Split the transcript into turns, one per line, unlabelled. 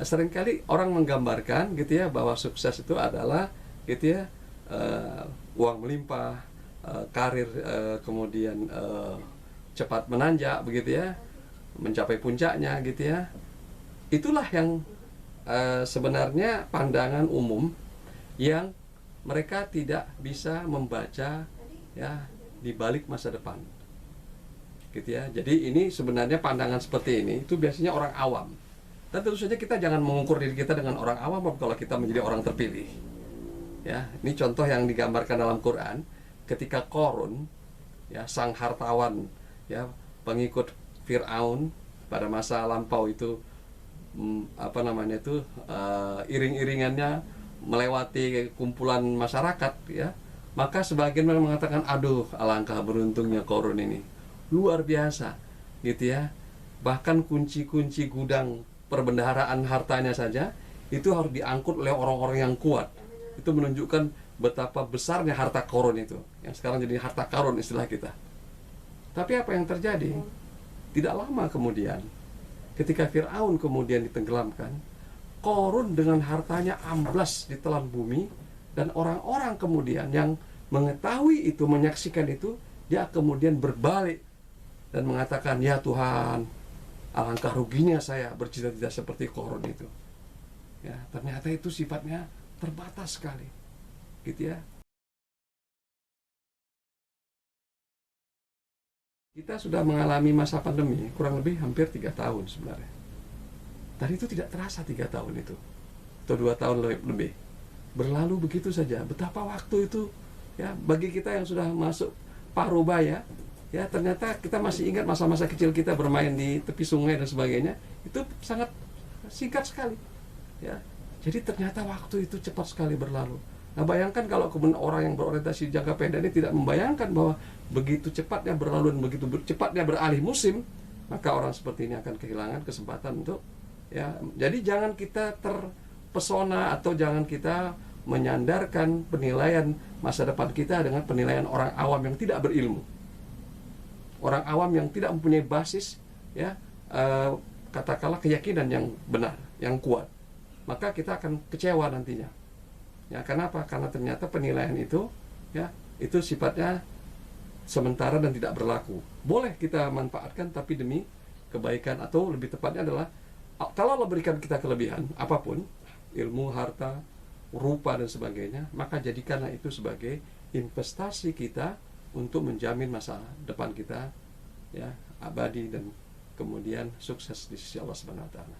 seringkali orang menggambarkan gitu ya bahwa sukses itu adalah gitu ya, uang melimpah, karir, kemudian cepat menanjak begitu ya, mencapai puncaknya gitu ya. Itulah yang sebenarnya pandangan umum yang mereka tidak bisa membaca ya di balik masa depan gitu ya. Jadi ini sebenarnya pandangan seperti ini itu biasanya orang awam. Dan tentu saja kita jangan mengukur diri kita dengan orang awam kalau kita menjadi orang terpilih. Ya, ini contoh yang digambarkan dalam Quran ketika Qarun ya, sang hartawan ya, pengikut Firaun pada masa lampau itu, iring-iringannya melewati kumpulan masyarakat ya, maka sebagian mereka mengatakan, aduh alangkah beruntungnya Qarun ini, luar biasa gitu ya, bahkan kunci-kunci gudang perbendaharaan hartanya saja itu harus diangkut oleh orang-orang yang kuat. Itu menunjukkan betapa besarnya harta Qarun itu, yang sekarang jadi harta karun istilah kita. Tapi apa yang terjadi? Tidak lama kemudian, ketika Firaun kemudian ditenggelamkan, Qarun dengan hartanya amblas di telan bumi, dan orang-orang kemudian yang mengetahui itu, menyaksikan itu, dia kemudian berbalik dan mengatakan, ya Tuhan, alangkah ruginya saya bercita-cita seperti Qarun itu. Ya, ternyata itu sifatnya terbatas sekali, gitu ya. Kita sudah mengalami masa pandemi kurang lebih hampir 3 tahun sebenarnya. Dan itu tidak terasa 3 tahun itu, atau 2 tahun lebih. Berlalu begitu saja. Betapa waktu itu ya bagi kita yang sudah masuk paruh baya, ya ternyata kita masih ingat masa-masa kecil kita bermain di tepi sungai dan sebagainya. Itu sangat singkat sekali. Ya. Jadi ternyata waktu itu cepat sekali berlalu. Nah bayangkan kalau kemudian orang yang berorientasi jangka pendek ini tidak membayangkan bahwa begitu cepatnya berlalu dan begitu cepatnya beralih musim, maka orang seperti ini akan kehilangan kesempatan untuk ya. Jadi jangan kita terpesona atau jangan kita menyandarkan penilaian masa depan kita dengan penilaian orang awam yang tidak berilmu, orang awam yang tidak mempunyai basis ya, katakanlah keyakinan yang benar, yang kuat. Maka kita akan kecewa nantinya. Ya, kenapa? Karena ternyata penilaian itu ya, itu sifatnya sementara dan tidak berlaku. Boleh kita manfaatkan tapi demi kebaikan, atau lebih tepatnya adalah kalau Allah berikan kita kelebihan apapun, ilmu, harta, rupa dan sebagainya, maka jadikanlah itu sebagai investasi kita untuk menjamin masa depan kita ya abadi dan kemudian sukses di sisi Allah Subhanahu wa taala.